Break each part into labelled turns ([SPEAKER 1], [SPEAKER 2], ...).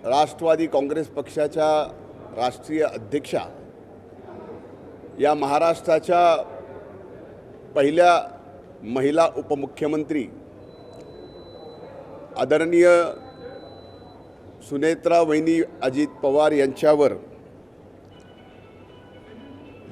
[SPEAKER 1] राष्ट्रवादी काँग्रेस पक्षाच्या राष्ट्रीय अध्यक्षा या महाराष्ट्राच्या पहिल्या महिला उपमुख्यमंत्री आदरणीय सुनेत्रा वहिनी अजित पवार यांच्यावर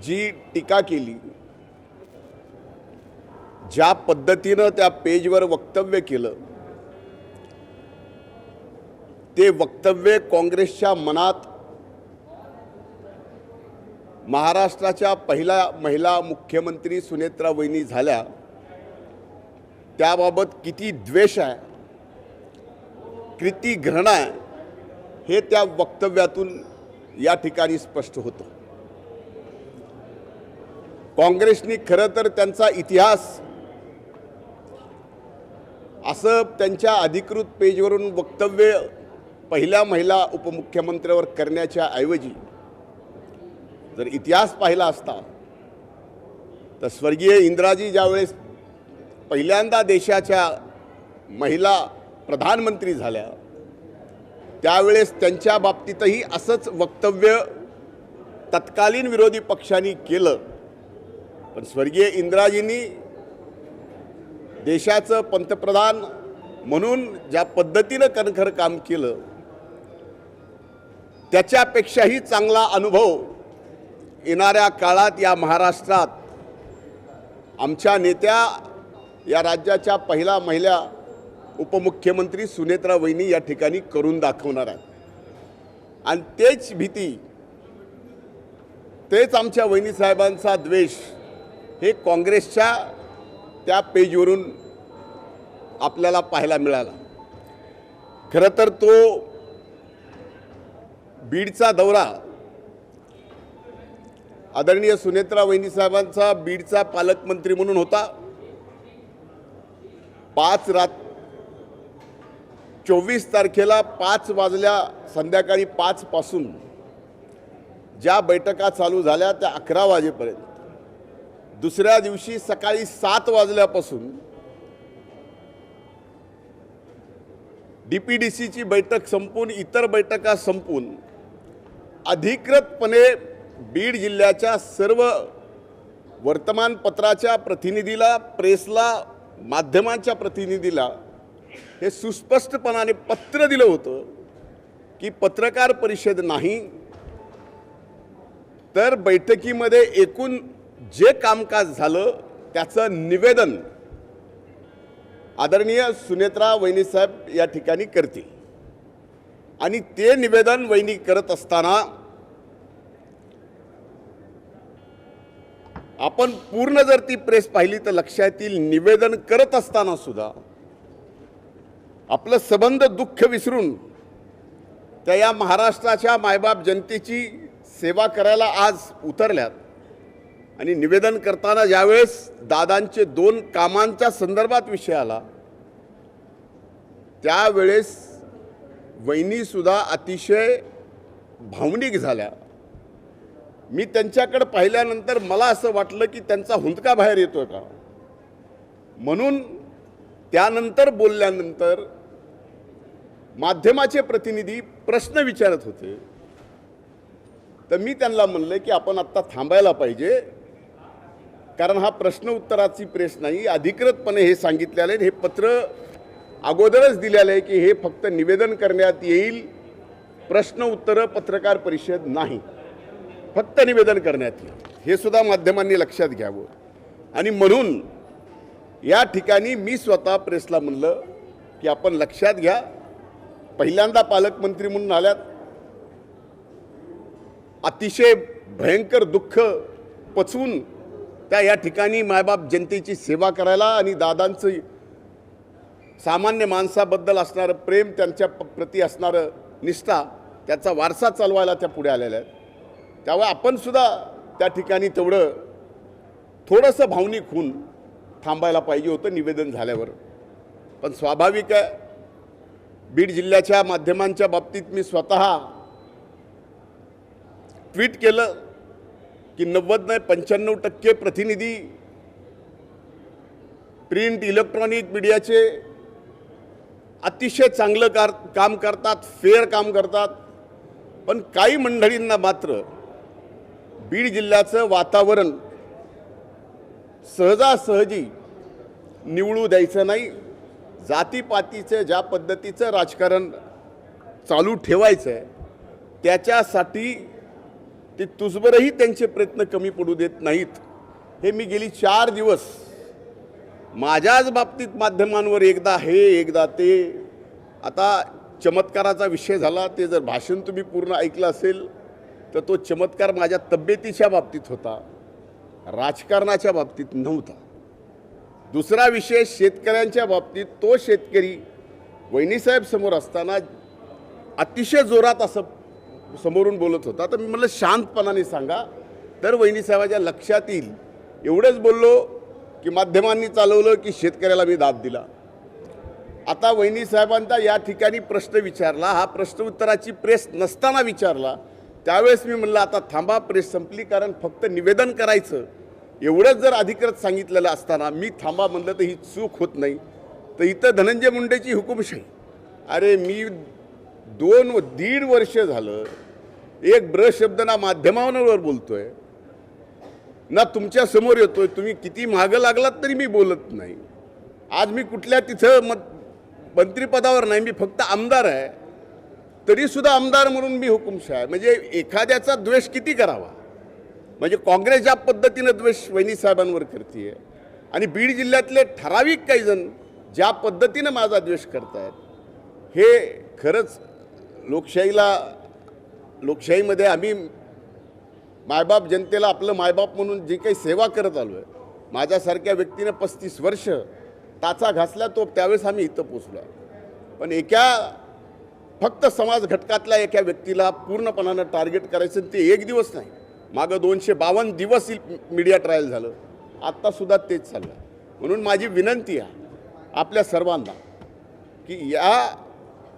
[SPEAKER 1] जी टीका केली, ज्या पद्धतीनं त्या पेजवर वक्तव्य केलं, ते वक्तव्य काँग्रेसच्या मनात महाराष्ट्राच्या पहिल्या महिला मुख्यमंत्री सुनेत्रा वहिनी झाल्या त्याबाबत किती द्वेष आहे, किती घृणा आहे, हे त्या वक्तव्यातून या ठिकाणी स्पष्ट होतं. काँग्रेसने खरं तर त्यांचा इतिहास असं त्यांच्या अधिकृत पेजवरून वक्तव्य पहिल्या महिला उपमुख्यमंत्र्यावर करण्याच्या ऐवजी जर इतिहास पाहिला असता तर स्वर्गीय इंदिराजी ज्यावेळेस पहिल्यांदा देशाच्या महिला प्रधानमंत्री झाल्या त्यावेळेस त्यांच्या बाबतीतही असंच वक्तव्य तत्कालीन विरोधी पक्षांनी केलं. पण स्वर्गीय इंदिराजींनी देशाचं पंतप्रधान म्हणून ज्या पद्धतीनं कणखर काम केलं त्याच्यापेक्षाही चांगला अनुभव येणाऱ्या काळात या महाराष्ट्रात आमच्या नेत्या या राज्याच्या पहिला महिला उपमुख्यमंत्री सुनेत्रा वहिनी या ठिकाणी करून दाखवणार आहेत. आणि तेच भीती, तेच आमच्या वहिनी साहेबांचा द्वेष हे काँग्रेसच्या त्या पेजवरून आपल्याला पाहायला मिळाला. खरं तर तो बीडचा दौरा आदरणीय सुनेत्रा वहिनी साहेबांचा बीडचा पालकमंत्री म्हणून होता. 24 तारखेला 5 वाजल्या संध्याकाळी 5 पासून ज्या बैठका चालू झाल्या त्या 11 वाजेपर्यंत, दुसऱ्या दिवशी सकाळी 7 वाजल्यापासून DPDCची बैठक संपून इतर बैठका संपून अधिकृतपणे बीड जिल्ह्याच्या सर्व वर्तमानपत्राच्या प्रतिनिधीला, प्रेसला, माध्यमांच्या प्रतिनिधीला हे सुस्पष्टपणाने पत्र दिलं होतं की पत्रकार परिषद नाही तर बैठकीमध्ये एकूण जे कामकाज झालं त्याचं निवेदन आदरणीय सुनेत्रा वहिनी साहेब या ठिकाणी करतील. आणि ते निवेदन वहिनी करत असताना आपण पूर्ण जर ती प्रेस पाहिली तर लक्षात येईल, निवेदन करत असताना सुद्धा आपलं संबंध दुःख विसरून त्या या महाराष्ट्राच्या मायबाप जनतेची सेवा करायला आज उतरल्यात. आणि निवेदन करताना ज्यावेळेस दादांचे 2 कामांच्या संदर्भात विषय आला त्यावेळेस वहिनीसुद्धा अतिशय भावनिक झाल्या. मी त्यांच्याकडे पाहिल्यानंतर मला असं वाटलं की त्यांचा हुंदका बाहेर येतोय का, म्हणून त्यानंतर बोलल्यानंतर माध्यमाचे प्रतिनिधी प्रश्न विचारत होते तर मी त्यांना म्हणलं की आपण आत्ता थांबायला पाहिजे, कारण हा प्रश्न उत्तराची प्रेस नाही. अधिकृतपणे हे सांगितलेलं आहे, हे पत्र अगोदरच दिलेलं आहे की हे फक्त निवेदन करण्यात येईल, प्रश्न उत्तर पत्रकार परिषद नाही, फक्त निवेदन करण्यात येईल. हे सुद्धा माध्यमांनी लक्षात घ्यावं. आणि म्हणून या ठिकाणी मी स्वतः प्रेसला म्हणलं की आपण लक्षात घ्या, पहिल्यांदा पालकमंत्री म्हणून आल्यात, अतिशय भयंकर दुःख पचवून त्या या ठिकाणी मायबाप जनतेची सेवा करायला आणि दादांचं सामान्य माणसाबद्दल असणारं प्रेम, त्यांच्या प्रती असणारं निष्ठा, त्याचा वारसा चालवायला त्या पुढे आलेल्या आहेत. त्यामुळे आपण सुद्धा त्या ठिकाणी तेवढं थोडंसं भावनिक होऊन थांबायला पाहिजे होतं निवेदन झाल्यावर. पण स्वाभाविक आहे, बीड जिल्ह्याच्या माध्यमांच्या बाबतीत मी स्वतः ट्विट केलं की 90 नाही 95% प्रतिनिधी प्रिंट इलेक्ट्रॉनिक मीडियाचे अतिशय चांगलं काम करतात, फेअर काम करतात. पण काही मंडळींना मात्र बीड जिल्ह्याचं वातावरण सहजासहजी निवडू द्यायचं नाही. जातीपातीचं ज्या पद्धतीचं राजकारण चालू ठेवायचं आहे त्याच्यासाठी ते तुझबरही त्यांचे प्रयत्न कमी पडू देत नाहीत. हे मी गेली 4 दिवस माझ्याच बाबतीत माध्यमांवर एकदा हे एकदा ते. आता चमत्काराचा विषय झाला, ते जर भाषण तुम्ही पूर्ण ऐकलं असेल तर तो चमत्कार माझ्या तब्येतीच्या बाबतीत होता, राजकारणाच्या बाबतीत नव्हता. दुसरा विषय शेतकऱ्यांच्या बाबतीत, तो शेतकरी वहिनीसाहेब समोर असताना अतिशय जोरात असं समोरून बोलत होता. तर मी म्हटलं शांतपणाने सांगा तर वहिनीसाहेबाच्या लक्षात येईल. एवढंच बोललो की माध्यमांनी चालवलं की शेतकऱ्याला मी दाद दिला. आता वहिनीसाहेबांचा या ठिकाणी प्रश्न विचारला, हा प्रश्न उत्तराची प्रेस नसताना विचारला, त्यावेळेस मी म्हणलं आता थांबा, प्रेस संपली, कारण फक्त निवेदन करायचं एवढंच जर अधिकृत सांगितलेलं असताना मी थांबा म्हणलं तर ही चूक होत नाही. तर इथं धनंजय मुंडेची हुकुमशाही. अरे मी 2.5 वर्ष झालं एक ब्र शब्द ना माध्यमांवर बोलतोय ना तुमच्या समोर येतोय. तुम्ही किती मागं लागलात तरी मी बोलत नाही. आज मी कुठल्या तिथं मंत्रिपदावर नाही, मी फक्त आमदार आहे, तरीसुद्धा आमदार म्हणून मी हुकुमशाह आहे. म्हणजे एखाद्याचा द्वेष किती करावा, म्हणजे काँग्रेस ज्या पद्धतीनं द्वेष वहिनीसाहेबांवर करते आणि बीड जिल्ह्यातले ठराविक काही जण ज्या पद्धतीनं माझा द्वेष करतायत, हे खरंच लोकशाहीमध्ये आम्ही मायबाप जनतेला आपलं मायबाप म्हणून जी काही सेवा करत आलो आहे, माझ्यासारख्या व्यक्तीनं 35 वर्ष टाचा घासला, तो त्यावेळेस आम्ही इथं पोचलो आहे. पण फक्त समाज घटकातल्या एका व्यक्तीला पूर्णपणानं टार्गेट करायचं, ते एक दिवस नाही, मागं 252 दिवस मीडिया ट्रायल झालं, आत्तासुद्धा तेच चाललं आहे. म्हणून माझी विनंती आहे आपल्या सर्वांना की या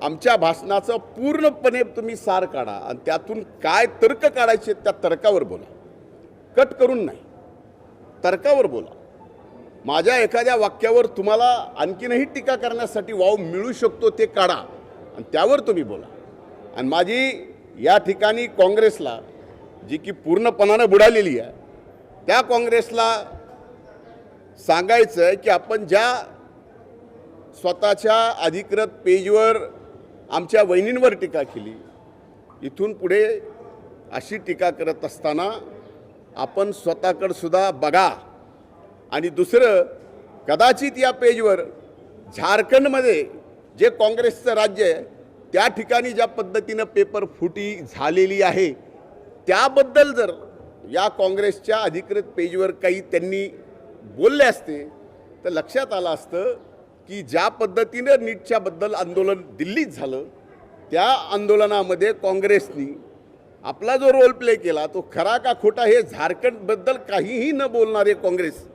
[SPEAKER 1] आमच्या भाषणाचं पूर्णपणे तुम्ही सार काढा आणि त्यातून काय तर्क काढायचे त्या तर्कावर बोला, कट करून नाही, तर्कावर बोला. माझ्या एखाद्या वाक्यावर तुम्हाला आणखीनही टीका करण्यासाठी वाव मिळू शकतो ते काढा आणि त्यावर तुम्ही बोला. आणि माझी या ठिकाणी काँग्रेसला, जी की पूर्णपणानं बुडालेली आहे, त्या काँग्रेसला सांगायचं आहे की आपण ज्या स्वतःच्या अधिकृत पेजवर आमच्या वहिनींवर टीका केली, इथून पुढे अशी टीका करत असताना आपण स्वतःकडे सुद्धा बघा. आणि दुसरं, कदाचित या पेजवर झारखंडमध्ये जे काँग्रेसचं राज्य आहे त्या ठिकाणी ज्या पद्धतीनं पेपर फुटी झालेली आहे त्याबद्दल जर या काँग्रेसच्या अधिकृत पेजवर काही त्यांनी बोलले असते तर लक्षात आलं असतं की ज्या पद्धतीनं नीटच्याबद्दल आंदोलन दिल्लीत झालं, त्या आंदोलनामध्ये काँग्रेसनी आपला जो रोल प्ले केला तो खरा का खोटा हे झारखंडबद्दल काहीही न बोलणारे काँग्रेस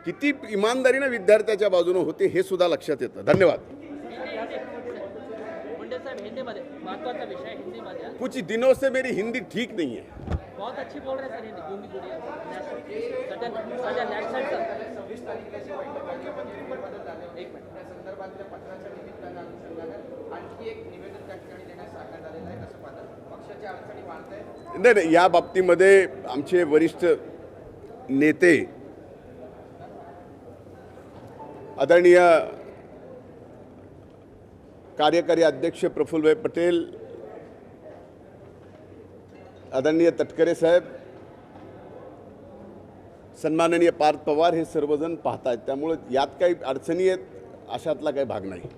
[SPEAKER 1] किती इमानदारीनं विद्यार्थ्याच्या बाजूने होते हे सुद्धा लक्षात येतं. धन्यवाद. कुछ दिनों से मेरी हिंदी ठीक नहीं है.
[SPEAKER 2] बहुत अच्छी बोल रहे हैं सर हिंदी. गूंगी गुड़िया सर एक मिनिट त्या संदर्भातल्या पत्राच्या निमित्तानं अनुषंगानं आणखी एक निवेदन त्या ठिकाणी देण्यास सांगण्यात आलेलं आहे. कसं पाहतात, पक्षाच्या अडचणी वाढत आहेत?
[SPEAKER 1] नाही, या बाबतीमध्ये आमचे वरिष्ठ नेते आदरणीय कार्यकारी अध्यक्ष प्रफुल्लभाई पटेल, आदरणीय तटकरे साहेब, सन्माननीय पार्थ पवार हे सर्वजण पाहतात. त्यामुळे यात काही अडचणी आहेत अशातला काही भाग नाही.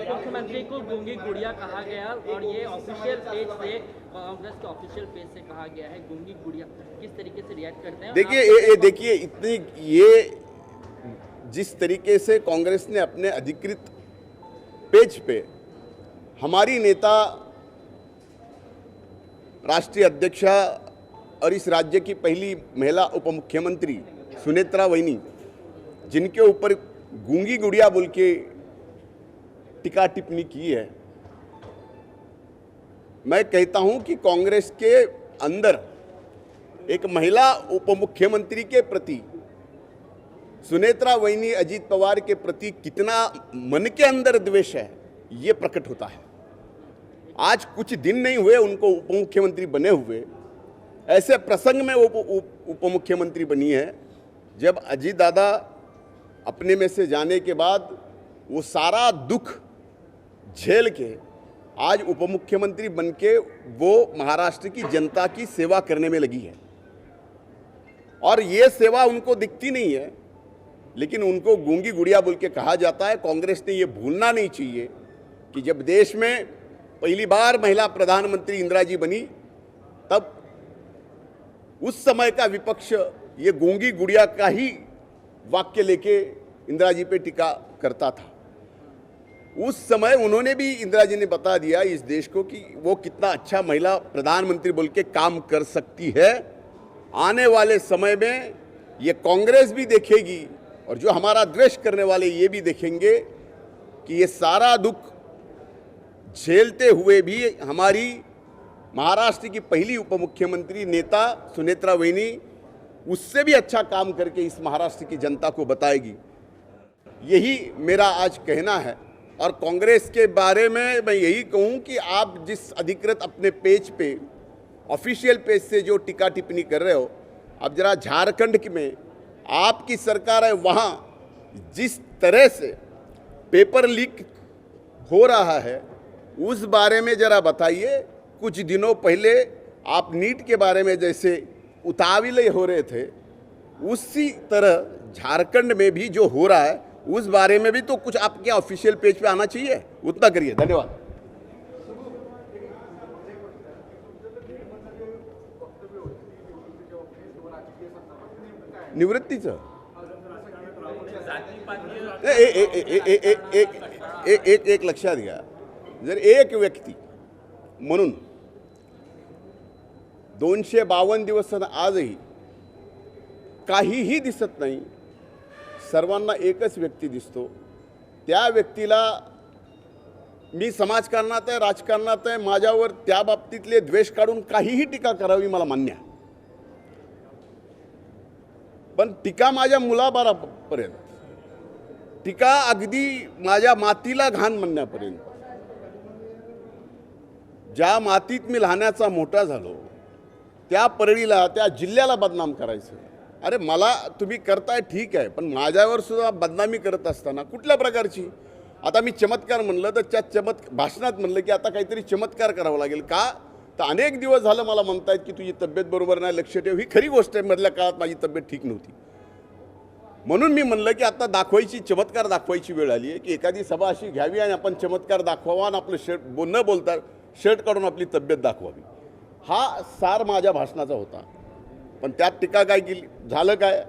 [SPEAKER 2] मुख्यमंत्री को गूंगी गुड़िया कहा गया और ये ऑफिशियल पेज से, कांग्रेस के ऑफिशियल पेज से कहा गया है गूंगी गुड़िया. किस तरीके से रिएक्ट करते हैं?
[SPEAKER 1] देखिए इतनी ये जिस तरीके से कांग्रेस ने अपने अधिकृत पेज पे हमारी नेता राष्ट्रीय अध्यक्षा और इस राज्य की पहली महिला उपमुख्यमंत्री सुनेत्रा वहिनी, जिनके ऊपर गूंगी गुड़िया बोल के टिका टिप्पणी की है, मैं कहता हूं कि कांग्रेस के अंदर एक महिला उपमुख्यमंत्री के प्रति सुनेत्रा वहिनी अजीत पवार के प्रति कितना मन के अंदर द्वेष है ये प्रकट होता है। आज कुछ दिन नहीं हुए उनको उप मुख्यमंत्री बने हुए, ऐसे प्रसंग में वो उप मुख्यमंत्री बनी है जब अजीत दादा अपने में से जाने के बाद वो सारा दुख झेल के आज उप मुख्यमंत्री बन के वो महाराष्ट्र की जनता की सेवा करने में लगी है। और ये सेवा उनको दिखती नहीं है, लेकिन उनको गूंगी गुड़िया बोल के कहा जाता है। कांग्रेस ने ये भूलना नहीं चाहिए कि जब देश में पहली बार महिला प्रधानमंत्री इंदिरा जी बनी, तब उस समय का विपक्ष ये गूंगी गुड़िया का ही वाक्य लेके इंदिरा जी पे टीका करता था। उस समय उन्होंने भी, इंदिरा जी ने बता दिया इस देश को कि वो कितना अच्छा महिला प्रधानमंत्री बोल के काम कर सकती है। आने वाले समय में ये कांग्रेस भी देखेगी और जो हमारा द्वेष करने वाले ये भी देखेंगे कि ये सारा दुख झेलते हुए भी हमारी महाराष्ट्र की पहली उप मुख्यमंत्री नेता सुनेत्रा वहिनी उससे भी अच्छा काम करके इस महाराष्ट्र की जनता को बताएगी। यही मेरा आज कहना है। और कांग्रेस के बारे में मैं यही कहूं कि आप जिस अधिकृत अपने पेज पे, ऑफिशियल पेज से जो टीका टिप्पणी कर रहे हो, अब जरा झारखंड में आपकी सरकार है, वहाँ जिस तरह से पेपर लीक हो रहा है उस बारे में जरा बताइए। कुछ दिनों पहले आप नीट के बारे में जैसे उतावले हो रहे थे, उसी तरह झारखंड में भी जो हो रहा है उस बारे में भी तो कुछ आपके ऑफिशियल पेज पे आना चाहिए। उतना करिए। धन्यवाद। निवृत्तीचं एक लक्षात घ्या, जर एक व्यक्ती म्हणून 252 दिवस आजही काहीही दिसत नाही, सर्वांना एकच व्यक्ती दिसतो, त्या व्यक्तीला मी समाजकारणात आहे, राजकारणात आहे, माझ्यावर त्या बाबतीतले द्वेष काढून काहीही टीका करावी मला मान्य आहे, पण टीका माझ्या मुलाबाळापर्यंत, टीका अगदी माझ्या मातीला घाण म्हणण्यापर्यंत, ज्या मातीत मी लहानाचा मोठा झालो त्या परळीला, त्या जिल्ह्याला बदनाम करायचं, अरे मला तुम्ही करताय ठीक आहे, पण माझ्यावर सुद्धा बदनामी करत असताना कुठल्या प्रकारची, आता मी चमत्कार म्हणलं तर त्या भाषणात म्हणलं की आता काहीतरी चमत्कार करावा लागेल का, तर अनेक दिवस झालं मला म्हणतायत की तुझी तब्येत बरोबर नाही, लक्ष ठेव, ही खरी गोष्ट आहे, मधल्या काळात माझी तब्येत ठीक नव्हती, म्हणून मी म्हणलं की आता दाखवायची, चमत्कार दाखवायची वेळ आली आहे की एखादी सभा अशी घ्यावी आणि आपण चमत्कार दाखवावा आणि आपलं शर्ट न बोलता शर्ट काढून आपली तब्येत दाखवावी, हा सार माझ्या भाषणाचा होता। पण त्यात टीका काय केली, झालं काय,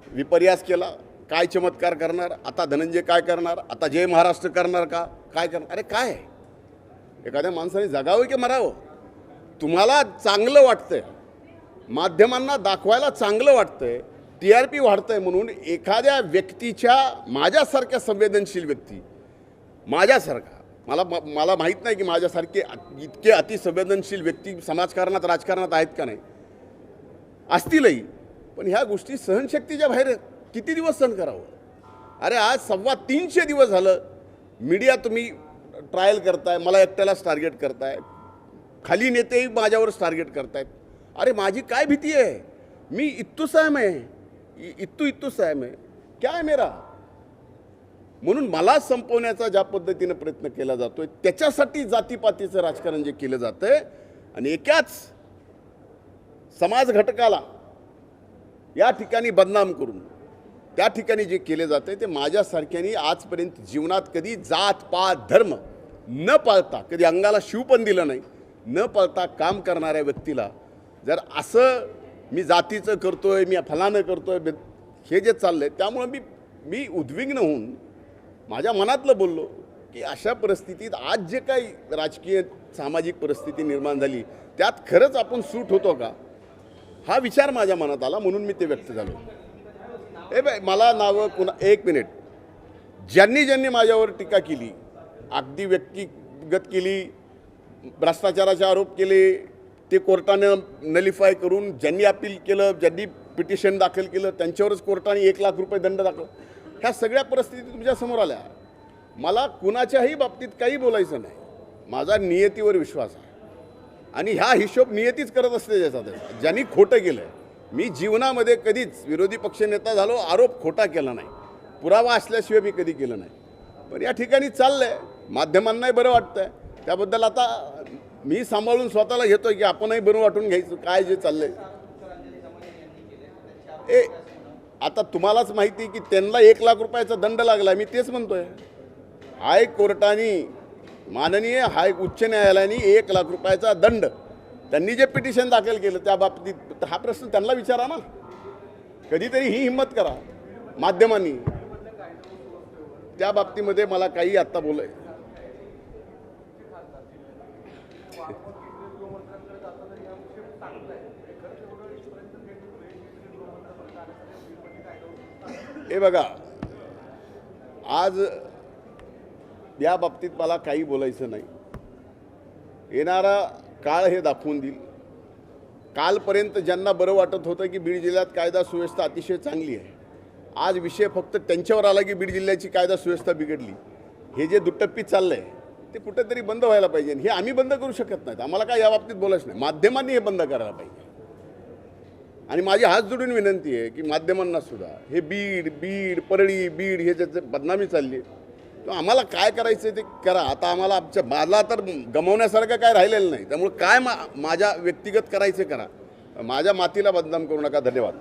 [SPEAKER 1] विपर्यास केला, काय चमत्कार करणार, आता धनंजय काय करणार, आता जय महाराष्ट्र करणार का, काय करणार, अरे काय आहे, एखाद्या माणसाने जगावं की मरावं, तुम्हाला चांगलं वाटतंय, माध्यमांना दाखवायला चांगलं वाटतंय, TRP वाढतंय म्हणून एखाद्या व्यक्तीच्या, माझ्यासारख्या संवेदनशील व्यक्ती, माझ्यासारखा, मला माहीत नाही की माझ्यासारखे इतके अतिसंवेदनशील व्यक्ती समाजकारणात, राजकारणात आहेत का नाही, असतीलही, पण ह्या गोष्टी सहनशक्तीच्या बाहेर किती दिवस सहन करावं। अरे आज 350 दिवस झालं मीडिया तुम्ही ट्रायल करताय, मला एकट्यालाच टार्गेट करताय, खाली नेतेही माझ्यावरच टार्गेट करतायत, अरे माझी काय भीती आहे, मी इत्तू सायम आहे, इत्तू सायम आहे, क्या आहे मेरा, म्हणून मला संपवण्याचा ज्या पद्धतीने प्रयत्न केला जातोय त्याच्यासाठी जातीपातीचं राजकारण जे केलं जातंय आणि एकाच समाज घटकाला या ठिकाणी बदनाम करून त्या ठिकाणी जे केले जाते ते माझ्यासारख्यांनी आजपर्यंत जीवनात कधी जात पात धर्म न पाळता, कधी अंगाला शिव पण दिलं नाही, न पाळता काम करणाऱ्या व्यक्तीला जर असं मी जातीचं करतोय, मी फलानं करतोय, हे जे चाललंय, त्यामुळे मी उद्विग्न होऊन माझ्या मनातलं बोललो की अशा परिस्थितीत आज जे काही राजकीय सामाजिक परिस्थिती निर्माण झाली त्यात खरंच आपण सूट होतो का, हा विचार माझ्या मनात आला, म्हणून मी ते व्यक्त झालो। मला नावं कुणा, एक मिनिट, ज्यांनी माझ्यावर टीका केली, अगदी व्यक्तिगत केली, भ्रष्टाचाराचे आरोप केले, ते कोर्टाने नलिफाय करून, ज्यांनी अपील केलं, ज्यांनी पिटिशन दाखल केलं, त्यांच्यावरच कोर्टाने 1 लाख रुपये दंड दाखल. ह्या सगळ्या परिस्थिती तुमच्यासमोर आल्या. मला कुणाच्याही बाबतीत काही बोलायचं नाही. माझा नियतीवर विश्वास आहे आणि ह्या हिशोब नियतीच करत असते त्याचा. ज्यांनी खोटं केलं आहे, मी जीवनामध्ये कधीच विरोधी पक्षनेता झालो, आरोप खोटा केला नाही, पुरावा असल्याशिवाय मी कधी केलं नाही. पण या ठिकाणी चाललं आहे, माध्यमांनाही बरं वाटतं आहे, त्याबद्दल आता मी सांभाळून स्वतःला घेतो की आपणही बरं वाटून घ्यायचं काय जे चाललं आहे. आता तुम्हालाच माहिती की त्यांना 1 लाख रुपयाचा दंड लागला. मी तेच म्हणतोय, हायकोर्टाने माननीय उच्च न्यायालयाने 1 लाख रुपयाचा दंड, त्यांनी जे पिटिशन दाखल केलं त्या बाबतीत हा प्रश्न त्यांना विचारा ना. कधीतरी ही हिंमत करा माध्यमांनी. त्या बाबतीमध्ये मला काही आत्ता बोलाय. हे बघा, आज या बाबतीत मला काही बोलायचं नाही. येणारा काळ हे दाखवून देईल. कालपर्यंत ज्यांना बरं वाटत होतं की बीड जिल्ह्यात कायदा सुव्यवस्था अतिशय चांगली आहे, आज विषय फक्त त्यांच्यावर आला की बीड जिल्ह्याची कायदा सुव्यवस्था बिघडली. हे जे दुट्टप्पी चाललं आहे ते कुठेतरी बंद व्हायला पाहिजे. हे आम्ही बंद करू शकत नाहीत. आम्हाला काय या बाबतीत बोलायचं नाही. माध्यमांनी हे बंद करायला पाहिजे. आणि माझी हात जोडून विनंती आहे की माध्यमांना सुद्धा हे बीड परळी बीड हे ज्याचं बदनामी चालली आहे, तर आम्हाला काय करायचं ते करा. आता आम्हाला मला तर गमावण्यासारखं काय राहिलेलं नाही. त्यामुळे काय माझ्या व्यक्तिगत करायचं करा. माझ्या मातीला बदनाम करू नका. धन्यवाद.